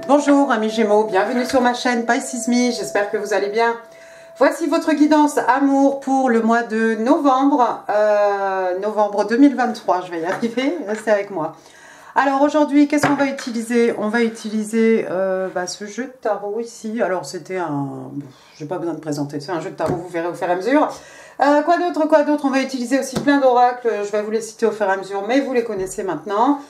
Bonjour amis Gémeaux, bienvenue sur ma chaîne Pisces Me, j'espère que vous allez bien. Voici votre guidance amour pour le mois de novembre, novembre 2023, je vais y arriver, restez avec moi. Alors aujourd'hui, qu'est-ce qu'on va utiliser? On va utiliser ce jeu de tarot ici. Alors c'était un... je n'ai pas besoin de présenter, c'est un jeu de tarot, vous verrez au fur et à mesure. Quoi d'autre? On va utiliser aussi plein d'oracles, je vais vous les citer au fur et à mesure, mais vous les connaissez maintenant.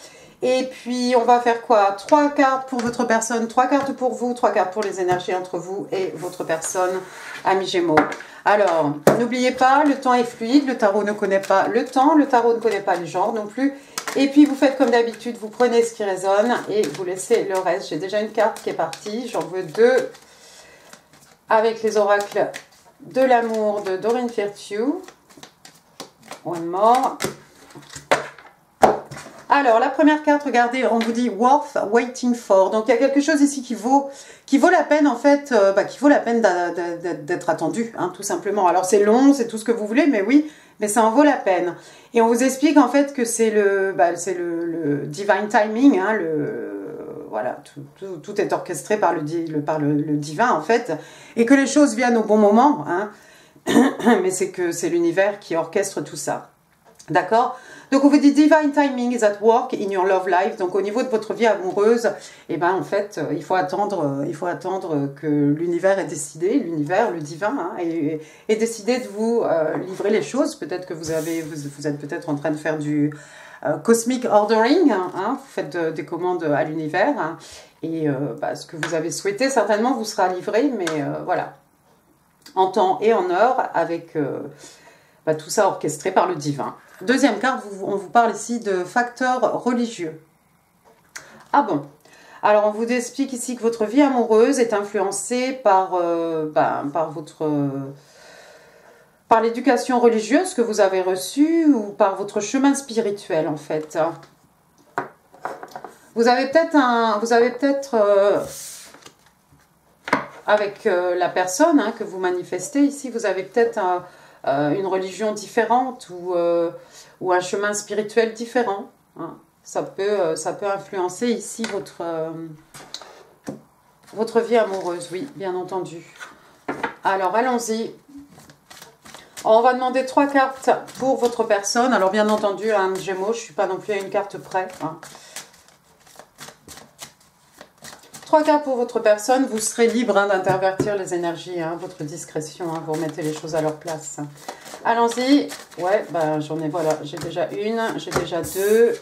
Et puis on va faire quoi? 3 cartes pour votre personne, 3 cartes pour vous, 3 cartes pour les énergies entre vous et votre personne, amis Gémeaux. Alors, n'oubliez pas, le temps est fluide, le tarot ne connaît pas le temps, le tarot ne connaît pas le genre non plus. Et puis vous faites comme d'habitude, vous prenez ce qui résonne et vous laissez le reste. J'ai déjà une carte qui est partie, j'en veux 2 avec les oracles de l'amour de Doreen Virtue. One more. Alors, la première carte, regardez, on vous dit worth waiting for. Donc, il y a quelque chose ici qui vaut la peine, en fait, qui vaut la peine d'être attendu, hein, tout simplement. Alors, c'est long, c'est tout ce que vous voulez, mais oui, mais ça en vaut la peine. Et on vous explique, en fait, que c'est le divine timing, hein, voilà, tout est orchestré par le divin, en fait, et que les choses viennent au bon moment, hein, mais c'est l'univers qui orchestre tout ça. D'accord? Donc on vous dit divine timing is at work in your love life. Donc au niveau de votre vie amoureuse, eh ben en fait, il faut attendre que l'univers ait décidé, l'univers, le divin, hein, ait décidé de vous livrer les choses. Peut-être que vous êtes peut-être en train de faire du cosmic ordering, hein, vous faites des commandes à l'univers, hein, et ce que vous avez souhaité certainement vous sera livré, mais voilà, en temps et en heure, avec tout ça orchestré par le divin. Deuxième carte, on vous parle ici de facteurs religieux. Ah bon? Alors, on vous explique ici que votre vie amoureuse est influencée par l'éducation religieuse que vous avez reçue ou par votre chemin spirituel, en fait. Vous avez peut-être avec la personne, hein, que vous manifestez ici, vous avez peut-être une religion différente ou un chemin spirituel différent, hein. Ça peut influencer ici votre vie amoureuse, oui, bien entendu. Alors, allons-y. On va demander 3 cartes pour votre personne. Alors, bien entendu, un Gémeaux, je ne suis pas non plus à une carte près, hein. 3 cartes pour votre personne, vous serez libre, hein, d'intervertir les énergies, hein, votre discrétion, hein, vous remettez les choses à leur place. Allons-y. Ouais, j'en ai, voilà, j'ai déjà une, j'ai déjà 2.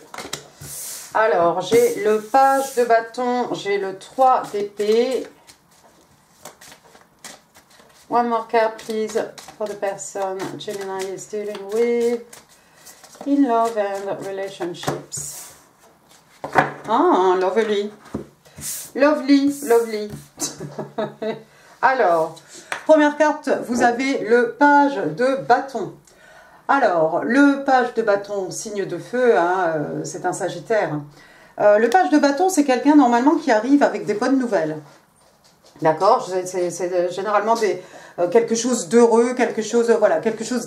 Alors, j'ai le page de bâton, j'ai le 3 d'épée. One more card, please, for the person Gemini is dealing with in love and relationships. Ah, lovely. Lovely, lovely. Alors, première carte, vous avez le page de bâton. Alors, le page de bâton, signe de feu, hein, c'est un sagittaire. Le page de bâton, c'est quelqu'un normalement qui arrive avec des bonnes nouvelles. D'accord? C'est généralement quelque chose d'heureux, quelque chose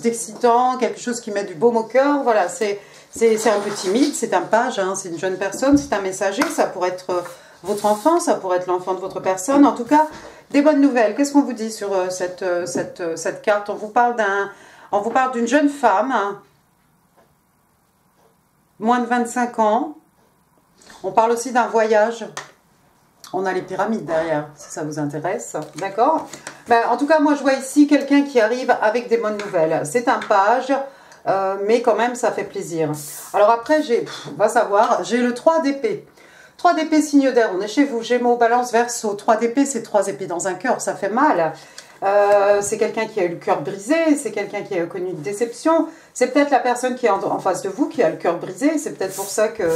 d'excitant, quelque chose qui met du baume au cœur. Voilà, c'est un peu timide, c'est un page, hein, c'est une jeune personne, c'est un messager, ça pourrait être votre enfant, ça pourrait être l'enfant de votre personne. En tout cas, des bonnes nouvelles. Qu'est-ce qu'on vous dit sur cette carte? On vous parle d'une jeune femme, hein, moins de 25 ans. On parle aussi d'un voyage. On a les pyramides derrière, si ça vous intéresse. D'accord? En tout cas, moi, je vois ici quelqu'un qui arrive avec des bonnes nouvelles. C'est un page, mais quand même, ça fait plaisir. Alors après, on va savoir, j'ai le 3 d'épée. 3 d'épée, signe d'air, on est chez vous, Gémeaux, Balance, Verseau. 3 d'épée, c'est 3 épées dans un cœur, ça fait mal. C'est quelqu'un qui a eu le cœur brisé, c'est quelqu'un qui a connu une déception. C'est peut-être la personne qui est en face de vous qui a le cœur brisé. C'est peut-être pour ça que...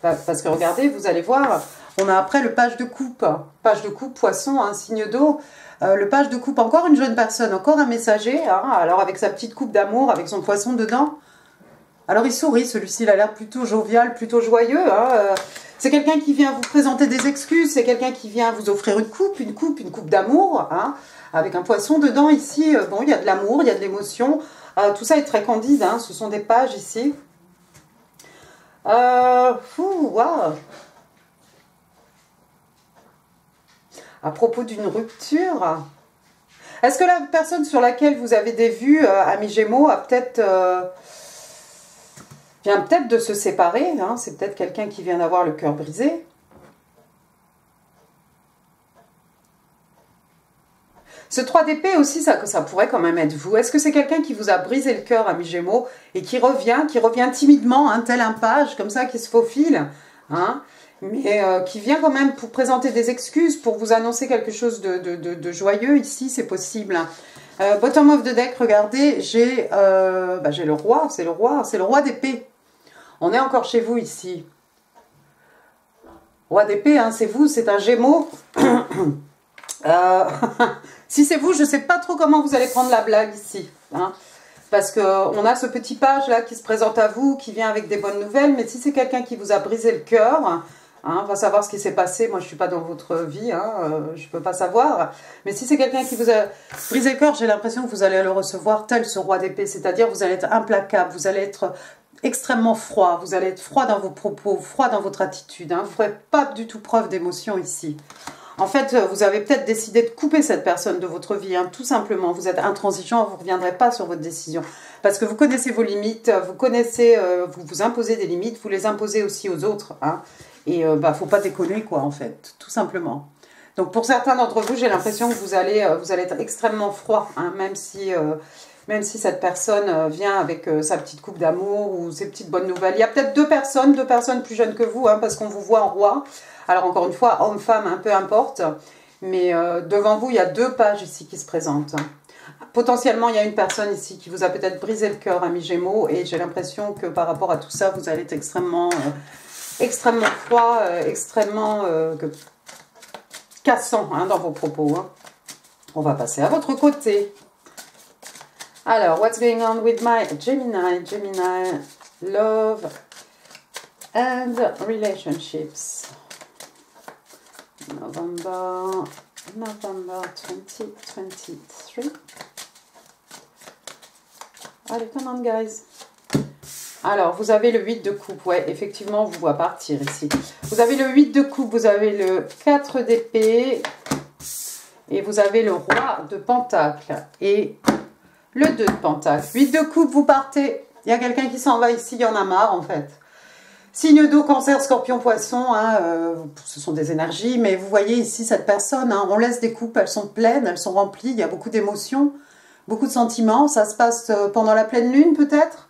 parce que regardez, vous allez voir, on a après le page de coupe. Page de coupe, poisson, un signe d'eau. Le page de coupe, encore une jeune personne, encore un messager. Hein, alors avec sa petite coupe d'amour, avec son poisson dedans. Alors il sourit, celui-ci, il a l'air plutôt jovial, plutôt joyeux. Hein, c'est quelqu'un qui vient vous présenter des excuses, c'est quelqu'un qui vient vous offrir une coupe d'amour, hein, avec un poisson dedans ici. Bon, il y a de l'amour, il y a de l'émotion. Tout ça est très candide, hein, ce sont des pages ici. Waouh. À propos d'une rupture. Est-ce que la personne sur laquelle vous avez des vues, amis Gémeaux, a peut-être... vient peut-être de se séparer, hein, c'est peut-être quelqu'un qui vient d'avoir le cœur brisé. Ce 3 d'épée aussi, ça pourrait quand même être vous. Est-ce que c'est quelqu'un qui vous a brisé le cœur, amis Gémeaux, et qui revient timidement, hein, tel un page, comme ça, qui se faufile, hein, mais qui vient quand même pour présenter des excuses, pour vous annoncer quelque chose de joyeux, ici, c'est possible. Bottom of the deck, regardez, j'ai le roi, c'est le roi d'épée. On est encore chez vous, ici. Roi d'épée, hein, c'est vous, c'est un Gémeaux. Si c'est vous, je ne sais pas trop comment vous allez prendre la blague ici. Hein, parce qu'on a ce petit page là qui se présente à vous, qui vient avec des bonnes nouvelles. Mais si c'est quelqu'un qui vous a brisé le cœur, hein, on va savoir ce qui s'est passé. Moi, je ne suis pas dans votre vie, hein, je ne peux pas savoir. Mais si c'est quelqu'un qui vous a brisé le cœur, j'ai l'impression que vous allez le recevoir tel ce roi d'épée. C'est-à-dire vous allez être implacable, vous allez être extrêmement froid. Vous allez être froid dans vos propos, froid dans votre attitude. Hein, vous ne ferez pas du tout preuve d'émotion ici. En fait, vous avez peut-être décidé de couper cette personne de votre vie, hein, tout simplement. Vous êtes intransigeant, vous ne reviendrez pas sur votre décision. Parce que vous connaissez vos limites, vous connaissez, vous vous imposez des limites, vous les imposez aussi aux autres. Hein, et faut pas déconner, quoi, en fait, tout simplement. Donc, pour certains d'entre vous, j'ai l'impression que vous allez être extrêmement froid, hein, même si cette personne vient avec sa petite coupe d'amour ou ses petites bonnes nouvelles. Il y a peut-être deux personnes plus jeunes que vous, hein, parce qu'on vous voit en roi. Alors encore une fois, homme, femme, hein, peu importe. Mais devant vous, il y a deux pages ici qui se présentent. Potentiellement, il y a une personne ici qui vous a peut-être brisé le cœur, amis Gémeaux. Et j'ai l'impression que par rapport à tout ça, vous allez être extrêmement froid, extrêmement cassant, hein, dans vos propos. Hein. On va passer à votre côté. Alors, what's going on with my Gemini? Gemini, love and relationships. November 2023. Allez, come on, guys. Alors, vous avez le 8 de coupe. Ouais, effectivement, on vous voit partir ici. Vous avez le 8 de coupe, vous avez le 4 d'épée et vous avez le roi de pentacle et le 2 de pentacle. 8 de coupe, vous partez. Il y a quelqu'un qui s'en va ici, il y en a marre, en fait. Signe d'eau, cancer, scorpion, poisson, hein, ce sont des énergies, mais vous voyez ici cette personne, hein, on laisse des coupes, elles sont pleines, elles sont remplies, il y a beaucoup d'émotions, beaucoup de sentiments, ça se passe pendant la pleine lune peut-être.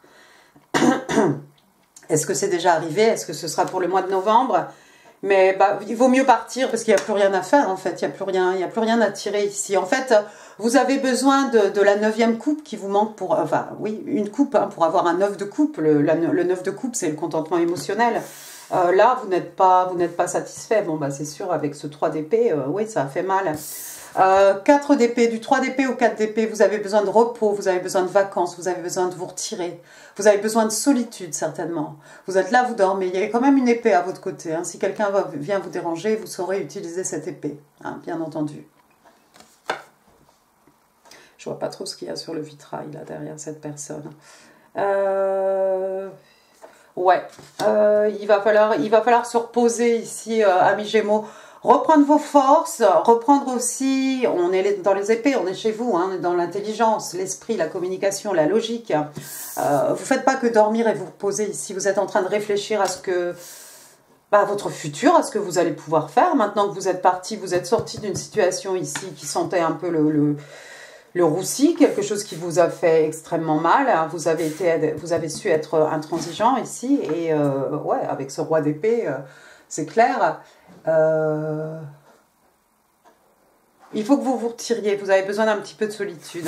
Est-ce que c'est déjà arrivé? Est-ce que ce sera pour le mois de novembre? Mais il vaut mieux partir parce qu'il n'y a plus rien à faire en fait, il n'y a plus rien à tirer ici. En fait, vous avez besoin de la 9e coupe qui vous manque pour... Enfin, oui, une coupe, hein, pour avoir un 9 de coupe. Le 9 de coupe, c'est le contentement émotionnel. Là, vous n'êtes pas satisfait. Bon, c'est sûr, avec ce 3 d'épée, oui, ça a fait mal. 4 d'épée, du 3 d'épée au 4 d'épée, vous avez besoin de repos, vous avez besoin de vacances, vous avez besoin de vous retirer, vous avez besoin de solitude certainement. Vous êtes là, vous dormez, il y a quand même une épée à votre côté. Hein. Si quelqu'un vient vous déranger, vous saurez utiliser cette épée, hein, bien entendu. Je vois pas trop ce qu'il y a sur le vitrail là derrière cette personne. Ouais, il va falloir se reposer ici, amis Gémeaux. Reprendre vos forces, reprendre aussi, on est dans les épées, on est chez vous, hein, on est dans l'intelligence, l'esprit, la communication, la logique. Vous ne faites pas que dormir et vous reposer ici, vous êtes en train de réfléchir à ce que, à votre futur, à ce que vous allez pouvoir faire. Maintenant que vous êtes parti, vous êtes sorti d'une situation ici qui sentait un peu le roussi, quelque chose qui vous a fait extrêmement mal. Hein. Vous avez su être intransigeant ici, et ouais, avec ce roi d'épée, c'est clair. Il faut que vous vous retiriez, vous avez besoin d'un petit peu de solitude.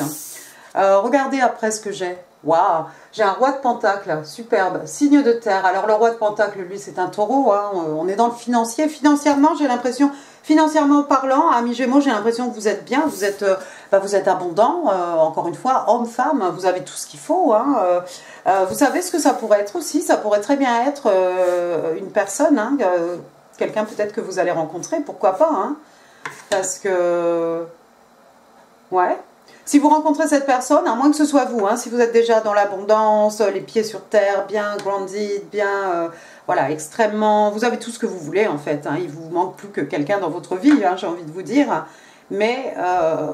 Regardez après ce que j'ai. Waouh, j'ai un roi de pentacle, superbe, signe de terre. Alors le roi de pentacle, lui, c'est un taureau, hein. On est dans le financier. Financièrement, j'ai l'impression, financièrement parlant, amis Gémeaux, j'ai l'impression que vous êtes bien, vous êtes abondant, encore une fois, homme, femme, vous avez tout ce qu'il faut. Hein. Vous savez ce que ça pourrait être aussi, ça pourrait très bien être une personne, hein, quelqu'un peut-être que vous allez rencontrer, pourquoi pas, hein, parce que, ouais, Si vous rencontrez cette personne, à moins que ce soit vous, hein, si vous êtes déjà dans l'abondance, les pieds sur terre, bien grounded, bien, voilà, extrêmement, vous avez tout ce que vous voulez en fait, hein, il vous manque plus que quelqu'un dans votre vie, hein, j'ai envie de vous dire, mais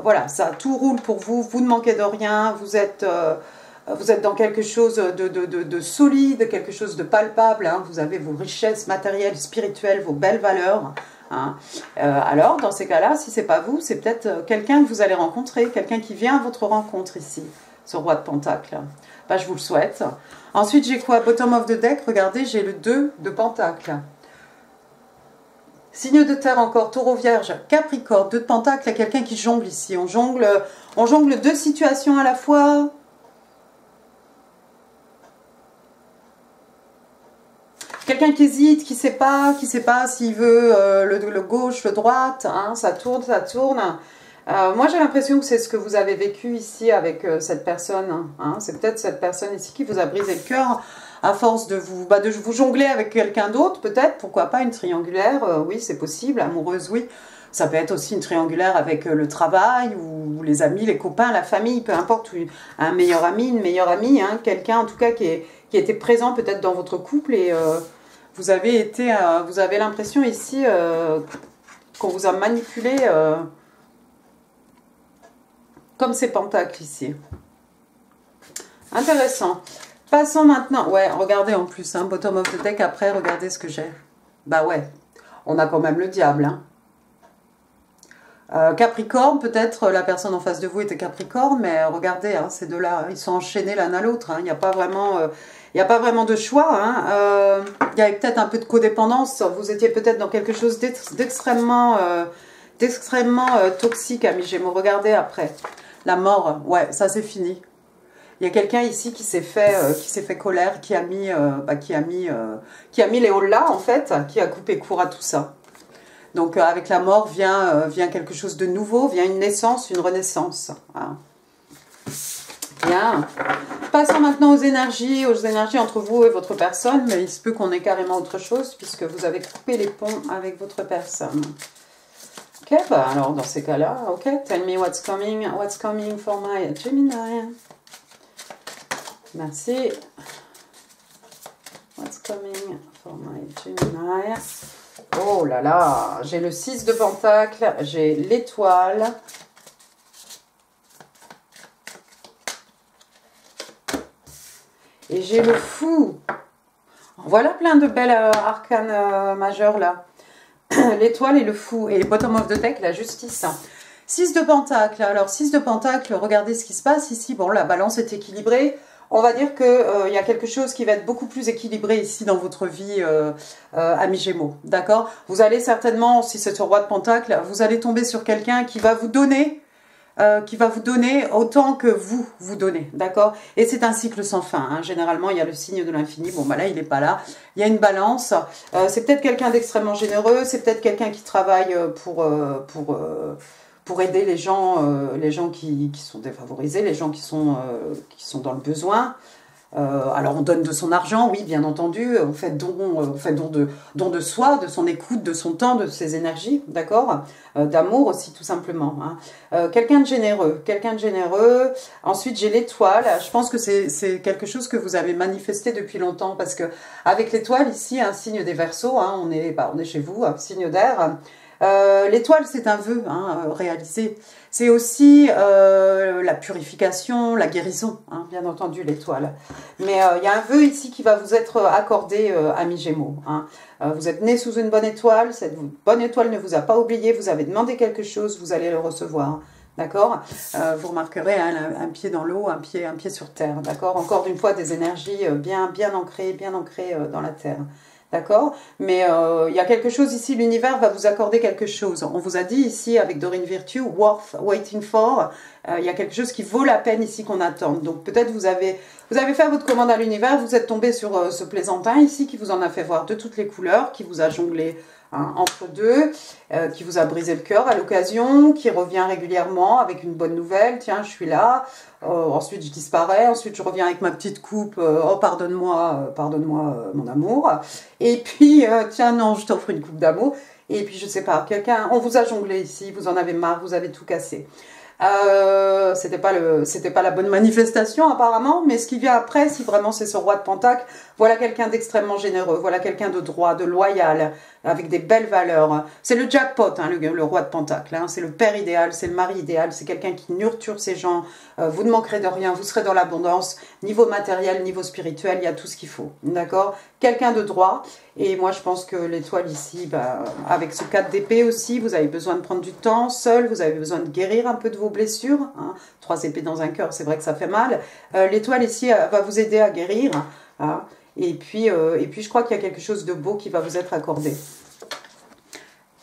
voilà, ça, tout roule pour vous, vous ne manquez de rien, vous êtes dans quelque chose de solide, quelque chose de palpable, hein, vous avez vos richesses matérielles, spirituelles, vos belles valeurs. Hein. Alors, dans ces cas-là, si c'est pas vous, c'est peut-être quelqu'un que vous allez rencontrer, quelqu'un qui vient à votre rencontre ici, ce roi de Pentacle. Bah, je vous le souhaite. Ensuite, j'ai quoi? Bottom of the deck, regardez, j'ai le 2 de Pentacle. Signe de terre encore, taureau vierge, capricorne, 2 de Pentacle, il y a quelqu'un qui jongle ici. On jongle deux situations à la fois. Quelqu'un qui hésite, qui sait pas s'il veut le gauche, le droite, hein, ça tourne, ça tourne. Moi, j'ai l'impression que c'est ce que vous avez vécu ici avec cette personne. Hein. C'est peut-être cette personne ici qui vous a brisé le cœur à force de vous jongler avec quelqu'un d'autre, peut-être. Pourquoi pas une triangulaire? Oui, c'est possible. Amoureuse, oui. Ça peut être aussi une triangulaire avec le travail ou les amis, les copains, la famille, peu importe. Un meilleur ami, une meilleure amie, hein, quelqu'un en tout cas qui était présent peut-être dans votre couple et... vous avez l'impression ici qu'on vous a manipulé comme ces pentacles ici. Intéressant. Passons maintenant. Ouais, regardez en plus, hein, bottom of the deck, après, regardez ce que j'ai. Bah ouais, on a quand même le diable. Hein. Capricorne, peut-être la personne en face de vous était Capricorne, mais regardez, hein, ces deux-là, ils sont enchaînés l'un à l'autre. Hein, il n'y a pas vraiment... il n'y a pas vraiment de choix. Hein. Il y avait peut-être un peu de codépendance. Vous étiez peut-être dans quelque chose d'extrêmement toxique, amis Gémeaux. Regardez après. La mort, ouais, ça c'est fini. Il y a quelqu'un ici qui s'est fait colère, qui a mis les hauts-là, en fait, qui a coupé court à tout ça. Donc avec la mort vient quelque chose de nouveau, vient une naissance, une renaissance. Hein. Bien. Passons maintenant aux énergies entre vous et votre personne, mais il se peut qu'on ait carrément autre chose puisque vous avez coupé les ponts avec votre personne. Ok, bah alors dans ces cas-là, ok, tell me what's coming for my Gemini. Merci. What's coming for my Gemini. Oh là là, j'ai le 6 de Pentacle, j'ai l'étoile. Et j'ai le fou. Voilà plein de belles arcanes majeures là. L'étoile et le fou. Et bottom of the deck, la justice. 6 de Pentacle. Alors 6 de Pentacle, regardez ce qui se passe ici. Bon, la balance est équilibrée. On va dire qu'il y a quelque chose qui va être beaucoup plus équilibré ici dans votre vie, amis Gémeaux. D'accord? Vous allez certainement, si c'est ce roi de Pentacle, vous allez tomber sur quelqu'un qui va vous donner... autant que vous donnez, d'accord? Et c'est un cycle sans fin, hein. Généralement, il y a le signe de l'infini. Bon, bah là, il n'est pas là. Il y a une balance. C'est peut-être quelqu'un d'extrêmement généreux. C'est peut-être quelqu'un qui travaille pour aider les gens qui sont défavorisés, les gens qui sont dans le besoin. Alors on donne de son argent, oui, bien entendu, on fait don de soi, de son écoute, de son temps, de ses énergies, d'accord, d'amour aussi tout simplement. Hein. Quelqu'un de généreux. Ensuite j'ai l'étoile. Je pense que c'est quelque chose que vous avez manifesté depuis longtemps parce que avec l'étoile ici, un signe des Verseaux, hein, on est chez vous, un signe d'air. L'étoile, c'est un vœu réalisé. C'est aussi la purification, la guérison, hein, bien entendu, l'étoile. Mais il y a un vœu ici qui va vous être accordé, amis Gémeaux. Hein. Vous êtes né sous une bonne étoile, cette bonne étoile ne vous a pas oublié, vous avez demandé quelque chose, vous allez le recevoir. D'accord. Vous remarquerez hein, un pied dans l'eau, un pied sur terre. D'accord. Encore une fois, des énergies bien ancrées dans la terre. D'accord. Mais il y a quelque chose ici, l'univers va vous accorder quelque chose. On vous a dit ici, avec Dorine Virtue, worth waiting for, il y a quelque chose qui vaut la peine ici qu'on attende. Donc peut-être vous avez fait votre commande à l'univers, vous êtes tombé sur ce plaisantin ici qui vous en a fait voir de toutes les couleurs, qui vous a jonglé hein, entre deux, qui vous a brisé le cœur à l'occasion, qui revient régulièrement avec une bonne nouvelle, tiens je suis là, ensuite je disparais, ensuite je reviens avec ma petite coupe, oh pardonne-moi mon amour, et puis tiens non je t'offre une coupe d'amour, et puis je sais pas, on vous a jonglé ici, vous en avez marre, vous avez tout cassé. C'était pas la bonne manifestation apparemment, mais ce qui vient après, si vraiment c'est ce roi de Pentacle, voilà quelqu'un d'extrêmement généreux, voilà quelqu'un de droit, de loyal, avec des belles valeurs. C'est le jackpot, hein, le roi de Pentacle, hein, c'est le père idéal, c'est le mari idéal, c'est quelqu'un qui nurture ses gens, vous ne manquerez de rien, vous serez dans l'abondance, niveau matériel, niveau spirituel, il y a tout ce qu'il faut, d'accord? Quelqu'un de droit, et moi je pense que l'étoile ici, bah, avec ce 4 d'épée aussi, vous avez besoin de prendre du temps seul, vous avez besoin de guérir un peu de vos blessures, hein. 3 épées dans un cœur, c'est vrai que ça fait mal. L'étoile ici va vous aider à guérir, hein. Et puis je crois qu'il y a quelque chose de beau qui va vous être accordé.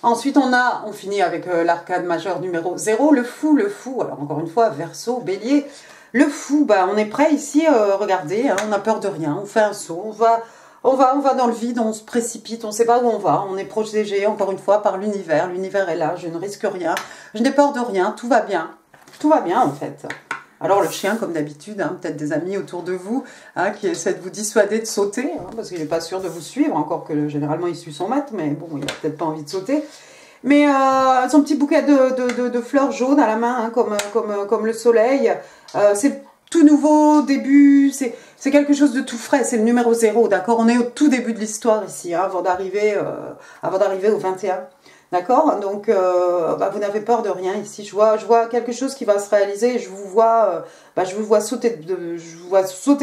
Ensuite, on finit avec l'arcade majeur numéro 0, le fou, alors encore une fois, Verseau, Bélier, le fou, bah, on est prêt ici, regardez, hein, on n'a peur de rien, on fait un saut, on va dans le vide, on se précipite, on ne sait pas où on va, on est protégé, encore une fois, par l'univers est là, je ne risque rien, je n'ai peur de rien, tout va bien en fait. Alors le chien, comme d'habitude, hein, peut-être des amis autour de vous hein, qui essaient de vous dissuader de sauter, hein, parce qu'il n'est pas sûr de vous suivre, encore que généralement il suit son maître, mais bon, il n'a peut-être pas envie de sauter. Mais son petit bouquet de fleurs jaunes à la main, hein, comme le soleil, c'est le tout nouveau début, c'est quelque chose de tout frais, c'est le numéro 0, d'accord? On est au tout début de l'histoire ici, hein, avant d'arriver au 21. D'accord? Donc, bah, vous n'avez peur de rien ici. Je vois quelque chose qui va se réaliser. Je vous vois sauter,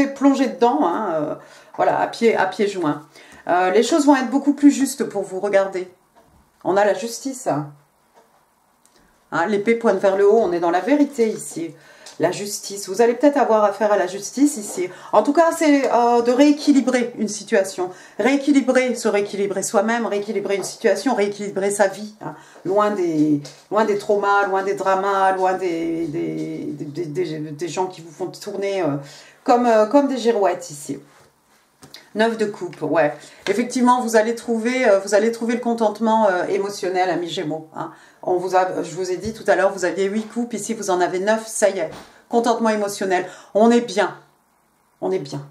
plonger dedans. Hein, voilà, à pieds joints. Les choses vont être beaucoup plus justes pour vous. Regardez. On a la justice. Hein, l'épée pointe vers le haut. On est dans la vérité ici. La justice. Vous allez peut-être avoir affaire à la justice ici. En tout cas, c'est de rééquilibrer une situation. Se rééquilibrer soi-même, rééquilibrer une situation, rééquilibrer sa vie. Hein. Loin des traumas, loin des dramas, loin des gens qui vous font tourner comme des girouettes ici. 9 de coupe, ouais. Effectivement, vous allez trouver le contentement émotionnel, ami Gémeaux. Hein. Je vous ai dit tout à l'heure, vous aviez 8 coupes, ici vous en avez 9, ça y est. Contentement émotionnel. On est bien. On est bien.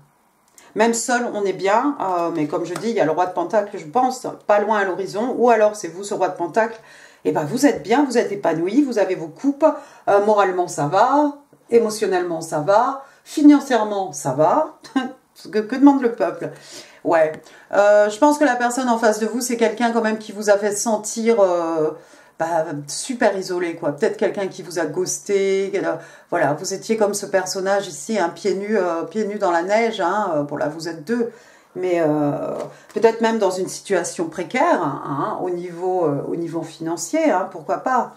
Même seul, on est bien. Mais comme je dis, il y a le roi de Pentacle, je pense, pas loin à l'horizon. Ou alors, c'est vous, ce roi de Pentacle. Et ben, vous êtes bien, vous êtes épanoui, vous avez vos coupes. Moralement, ça va. Émotionnellement, ça va. Financièrement, ça va. Que demande le peuple? Ouais. Je pense que la personne en face de vous, c'est quelqu'un quand même qui vous a fait sentir super isolé, quoi. Peut-être quelqu'un qui vous a ghosté. Voilà, vous étiez comme ce personnage ici, hein, pieds nus dans la neige. Hein, bon, là, vous êtes deux. Mais peut-être même dans une situation précaire, hein, au niveau financier, hein, pourquoi pas.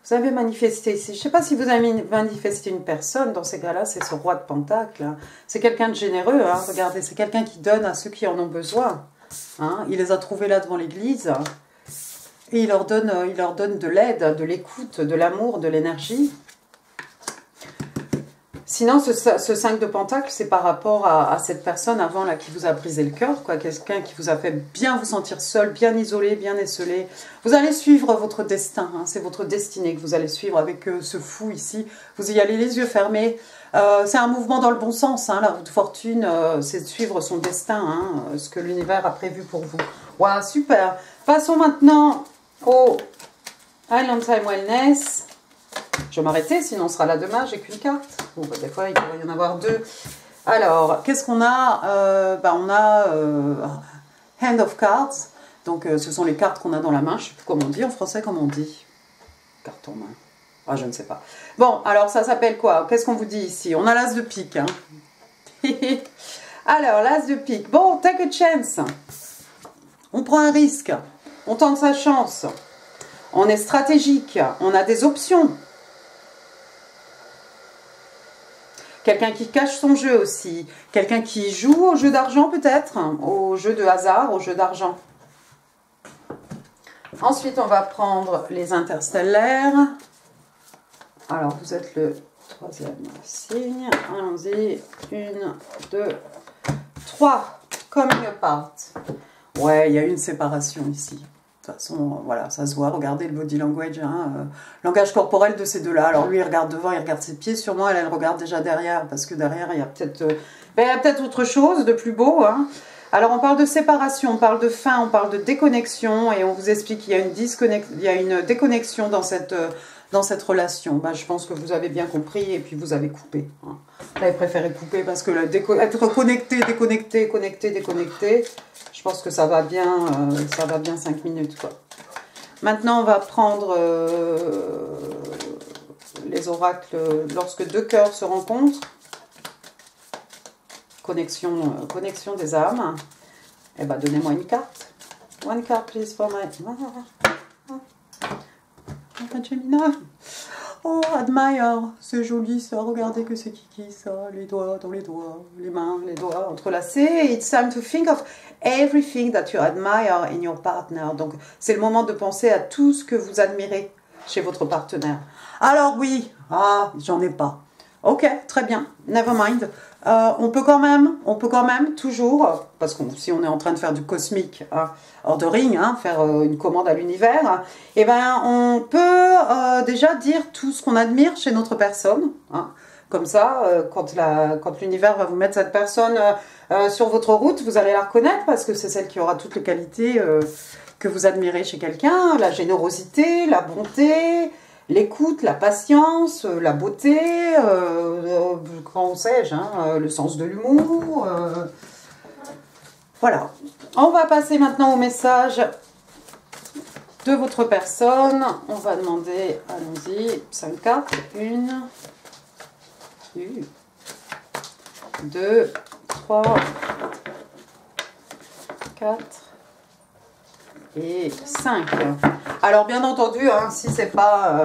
Vous avez manifesté ici, je ne sais pas si vous avez manifesté une personne, dans ces cas-là, c'est ce roi de Pentacle. Hein. C'est quelqu'un de généreux, hein, regardez, c'est quelqu'un qui donne à ceux qui en ont besoin. Hein. Il les a trouvés là devant l'église, et il leur donne de l'aide, de l'écoute, de l'amour, de l'énergie. Sinon, ce 5 de Pentacle, c'est par rapport à cette personne avant là qui vous a brisé le cœur, quoi. Quelqu'un qui vous a fait bien vous sentir seul, bien isolé, bien esselé. Vous allez suivre votre destin, hein. C'est votre destinée que vous allez suivre avec ce fou ici. Vous y allez les yeux fermés. C'est un mouvement dans le bon sens, hein. La roue de fortune, c'est de suivre son destin, hein, ce que l'univers a prévu pour vous. Wow, super. Passons maintenant au Island Time Wellness. Je vais m'arrêter, sinon on sera là demain, j'ai qu'une carte. Bon, bah, des fois, il pourrait y en avoir deux. Alors, qu'est-ce qu'on a? On a Hand of Cards. Donc, ce sont les cartes qu'on a dans la main. Je ne sais plus comment on dit en français, comment on dit. Carte en main. Ah, je ne sais pas. Bon, alors, ça s'appelle quoi? Qu'est-ce qu'on vous dit ici? On a l'as de pique. Hein. Alors, l'as de pique. Bon, take a chance. On prend un risque. On tente sa chance. On est stratégique. On a des options. Quelqu'un qui cache son jeu aussi. Quelqu'un qui joue au jeu d'argent peut-être. Au jeu de hasard, au jeu d'argent. Ensuite, on va prendre les interstellaires. Alors, vous êtes le troisième signe. Allons-y. 1, 2, 3. Coming apart. Ouais, il y a une séparation ici. toute façon, voilà, ça se voit, regardez le body language, hein, langage corporel de ces deux-là. Alors lui, il regarde devant, il regarde ses pieds, sûrement elle regarde déjà derrière, parce que derrière, il y a peut-être autre chose de plus beau. Hein. Alors on parle de séparation, on parle de fin, on parle de déconnexion, et on vous explique qu'il y a une déconnexion dans cette relation. Bah, je pense que vous avez bien compris, et puis vous avez coupé. Hein. Vous avez préféré couper, parce que être connecté, déconnecté, connecté, déconnecté, je pense que ça va bien 5 minutes, quoi. Maintenant, on va prendre les oracles lorsque deux cœurs se rencontrent. Connexion des âmes. Eh ben, donnez-moi une carte. One card, please, for my... Gemini. Oh, admire. C'est joli, ça. Regardez que c'est kiki, ça. Les doigts dans les doigts. Les mains, les doigts entrelacés. It's time to think of everything that you admire in your partner. Donc, c'est le moment de penser à tout ce que vous admirez chez votre partenaire. Alors, oui. Ah, j'en ai pas. Ok, très bien. Never mind. On peut quand même toujours, parce que si on est en train de faire du cosmique, hein, ordering, hein, faire une commande à l'univers, eh ben, on peut déjà dire tout ce qu'on admire chez notre personne. Hein. Comme ça, quand l'univers va vous mettre cette personne sur votre route, vous allez la reconnaître parce que c'est celle qui aura toutes les qualités que vous admirez chez quelqu'un, la générosité, la bonté, l'écoute, la patience, la beauté, comment sais-je, hein, le sens de l'humour. Voilà. On va passer maintenant au message de votre personne. On va demander, allons-y, 5 cartes. 1, 2, 3, 4 et 5. Alors, bien entendu, hein, si ce n'est pas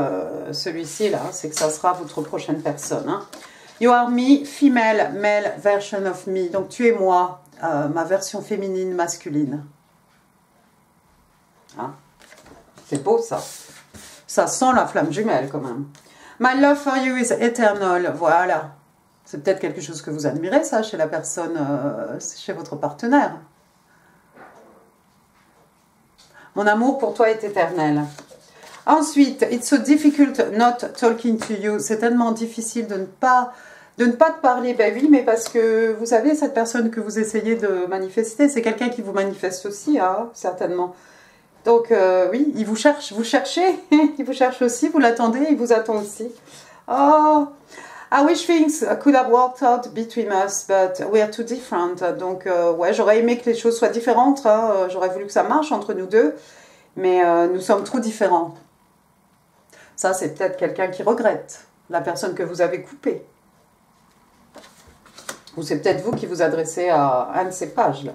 celui-ci, là, c'est que ça sera votre prochaine personne. Hein. You are me, female, male version of me. Donc, tu es moi, ma version féminine, masculine. Hein. C'est beau, ça. Ça sent la flamme jumelle, quand même. My love for you is eternal. Voilà. C'est peut-être quelque chose que vous admirez, ça, chez la personne, chez votre partenaire. Mon amour pour toi est éternel. Ensuite, it's so difficult not talking to you. C'est tellement difficile de ne pas te parler. Ben oui, mais parce que vous savez, cette personne que vous essayez de manifester, c'est quelqu'un qui vous manifeste aussi, hein, certainement. Donc, oui, il vous cherche, vous cherchez. Il vous cherche aussi, vous l'attendez, il vous attend aussi. Oh, I wish things could have worked out between us, but we are too different. Donc, ouais, j'aurais aimé que les choses soient différentes. Hein. J'aurais voulu que ça marche entre nous deux, mais nous sommes trop différents. Ça, c'est peut-être quelqu'un qui regrette la personne que vous avez coupée. Ou c'est peut-être vous qui vous adressez à un de ces pages-là.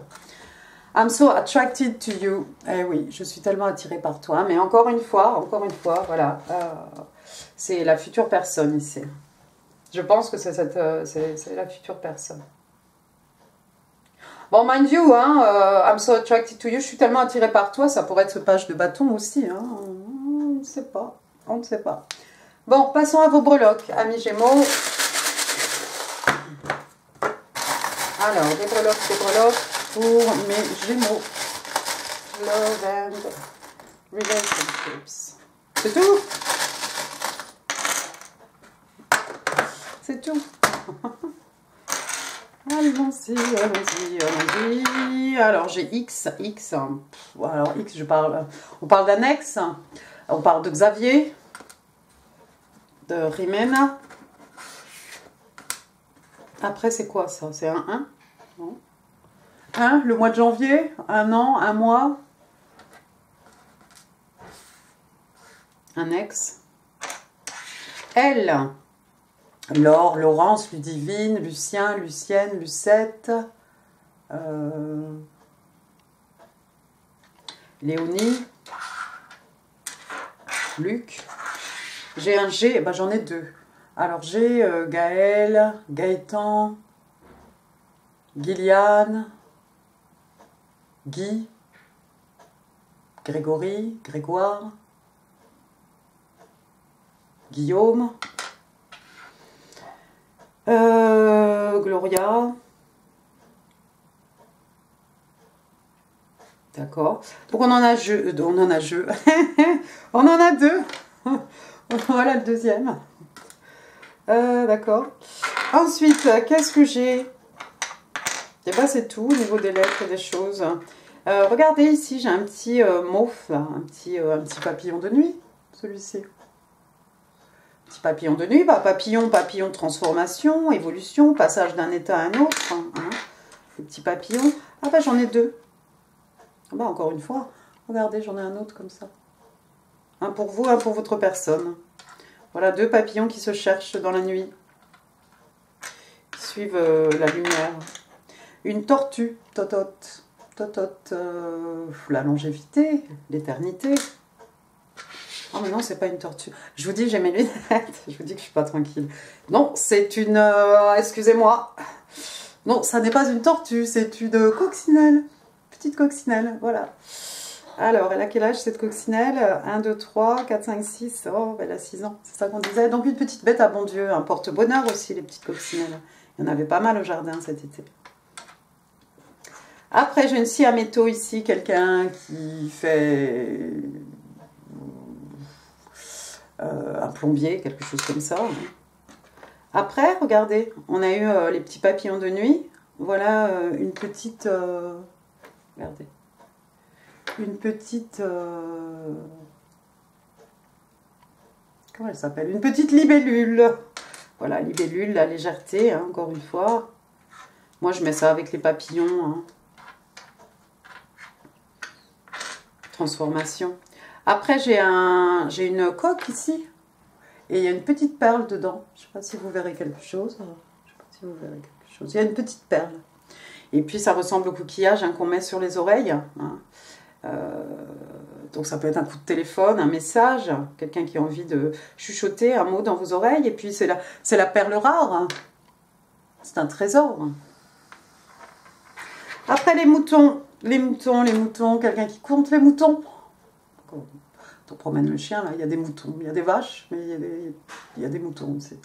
I'm so attracted to you. Eh oui, je suis tellement attirée par toi. Mais encore une fois, voilà. C'est la future personne ici. Je pense que c'est la future personne. Bon, mind you, hein, I'm so attracted to you. Je suis tellement attirée par toi. Ça pourrait être ce page de bâton aussi. Hein. On ne sait pas. On ne sait pas. Bon, passons à vos breloques, amis Gémeaux. Alors, des breloques pour mes Gémeaux. Love and relationships. C'est tout. C'est tout. Allons-y, allons-y, allons-y. Alors, j'ai X. Alors, X, on parle d'Annex. On parle de Xavier. De Rimena. Après, c'est quoi ça? C'est un 1? Non. 1, le mois de janvier? Un an? Un mois? Un ex. Elle. Laure, Laurence, Ludivine, Lucien, Lucienne, Lucette. Léonie. Luc. J'ai un G, ben j'en ai 2. Alors j'ai Gaël, Gaëtan, Gilliane, Guy, Grégory, Grégoire, Guillaume, Gloria, D'accord. Donc on en a jeu. On en a jeu. On en a deux. Voilà le deuxième. D'accord. Ensuite, qu'est-ce que j'ai? Et bien c'est tout au niveau des lettres et des choses. Regardez ici, j'ai un petit mauve, là, un petit papillon de nuit, celui-ci. Petit papillon de nuit, bah, papillon de transformation, évolution, passage d'un état à un autre. Hein, le petit papillon. Ah bah j'en ai deux. Ah bah encore une fois, regardez, j'en ai un autre comme ça. Un pour vous, un pour votre personne. Voilà, deux papillons qui se cherchent dans la nuit. Qui suivent la lumière. Une tortue, totote. Totote, la longévité, l'éternité. Oh mais non, c'est pas une tortue. Je vous dis, j'ai mes lunettes. Je vous dis que je suis pas tranquille. Non, c'est une... excusez-moi. Non, ça n'est pas une tortue, c'est une coccinelle. Petite coccinelle, voilà. Alors, elle a quel âge cette coccinelle? 1, 2, 3, 4, 5, 6. Oh, elle a 6 ans, c'est ça qu'on disait. Donc une petite bête à bon Dieu, un porte-bonheur aussi, les petites coccinelles. Il y en avait pas mal au jardin cet été. Après, j'ai une scie à métaux ici, quelqu'un qui fait un plombier, quelque chose comme ça. Après, regardez, on a eu les petits papillons de nuit. Voilà une petite... regardez. Une petite... comment elle s'appelle? Une petite libellule. Voilà, libellule, la légèreté, hein, encore une fois. Moi, je mets ça avec les papillons, hein. Transformation. Après, j'ai une coque ici. Et il y a une petite perle dedans. Je ne sais pas si vous verrez quelque chose. Je sais pas si vous verrez quelque chose. Il y a une petite perle. Et puis, ça ressemble au coquillage hein, qu'on met sur les oreilles. Hein. Donc, ça peut être un coup de téléphone, un message. Quelqu'un qui a envie de chuchoter un mot dans vos oreilles. Et puis, c'est la perle rare. Hein. C'est un trésor. Après, les moutons. Les moutons, quelqu'un qui compte les moutons. Quand on promène le chien, là, il y a des moutons, il y a des vaches, mais il y a des moutons aussi.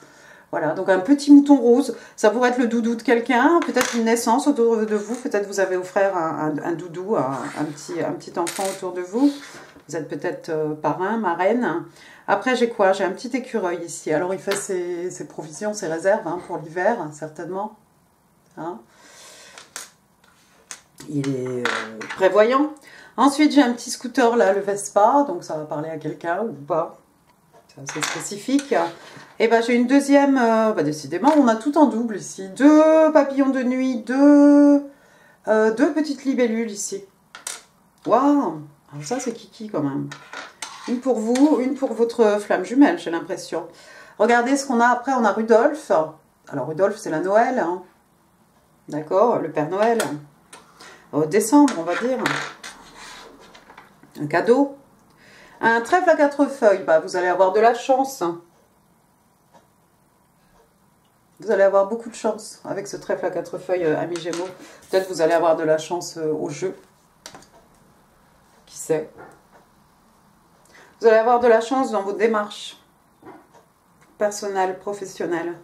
Voilà, donc un petit mouton rose, ça pourrait être le doudou de quelqu'un, peut-être une naissance autour de vous, peut-être vous avez offert un doudou à un petit enfant autour de vous. Vous êtes peut-être parrain, marraine. Après, j'ai quoi? J'ai un petit écureuil ici. Alors, il fait ses provisions, ses réserves hein, pour l'hiver, certainement. Hein, il est prévoyant. Ensuite, j'ai un petit scooter là, le Vespa, donc ça va parler à quelqu'un ou pas. C'est assez spécifique. Et ben j'ai une deuxième, décidément, on a tout en double ici. Deux papillons de nuit, deux petites libellules ici. Waouh! Alors ça, c'est kiki quand même. Une pour vous, une pour votre flamme jumelle, j'ai l'impression. Regardez ce qu'on a après, on a Rudolf. Alors Rudolf, c'est la Noël. Hein. D'accord, le Père Noël. Décembre, on va dire. Un cadeau. Un trèfle à 4 feuilles, bah, vous allez avoir de la chance. Vous allez avoir beaucoup de chance avec ce trèfle à 4 feuilles, amis Gémeaux. Peut-être vous allez avoir de la chance au jeu. Qui sait? Vous allez avoir de la chance dans vos démarches personnelles, professionnelles.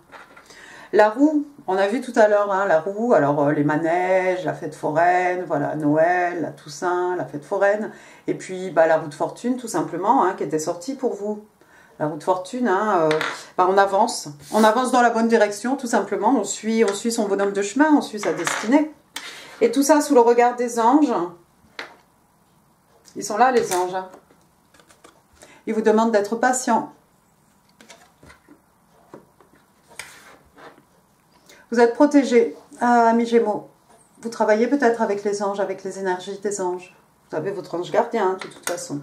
La roue, on a vu tout à l'heure, hein, la roue, alors les manèges, la fête foraine, voilà, Noël, la Toussaint, la fête foraine, et puis bah, la roue de fortune, tout simplement, hein, qui était sortie pour vous. La roue de fortune, hein, on avance dans la bonne direction, tout simplement, on suit son bonhomme de chemin, on suit sa destinée. Et tout ça sous le regard des anges. Ils sont là, les anges. Hein. Ils vous demandent d'être patient. Vous êtes protégés, amis Gémeaux. Vous travaillez peut-être avec les anges, avec les énergies des anges. Vous avez votre ange gardien, hein, de toute façon.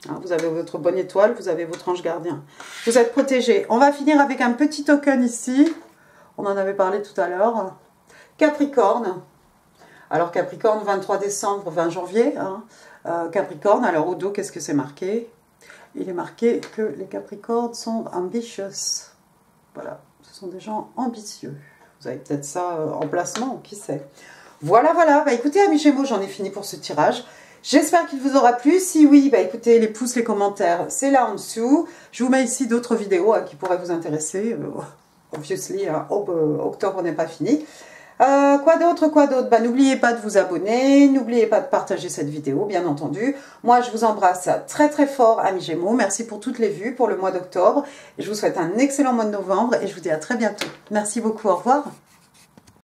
Hein, vous avez votre bonne étoile, vous avez votre ange gardien. Vous êtes protégés. On va finir avec un petit token ici. On en avait parlé tout à l'heure. Capricorne. Alors Capricorne, 23 décembre, 20 janvier. Hein. Capricorne, alors au dos, qu'est-ce que c'est marqué? Il est marqué que les Capricornes sont ambitious. Voilà. Ce sont des gens ambitieux. Vous avez peut-être ça en placement, qui sait. Voilà, voilà. Bah, écoutez, amis Gémeaux, j'en ai fini pour ce tirage. J'espère qu'il vous aura plu. Si oui, bah, écoutez, les pouces, les commentaires, c'est là en dessous. Je vous mets ici d'autres vidéos qui pourraient vous intéresser. Obviously, octobre n'est pas fini. Quoi d'autre, quoi d'autre? Bah, n'oubliez pas de vous abonner, n'oubliez pas de partager cette vidéo, bien entendu. Moi, je vous embrasse très très fort, amis Gémeaux. Merci pour toutes les vues pour le mois d'octobre. Je vous souhaite un excellent mois de novembre et je vous dis à très bientôt. Merci beaucoup, au revoir.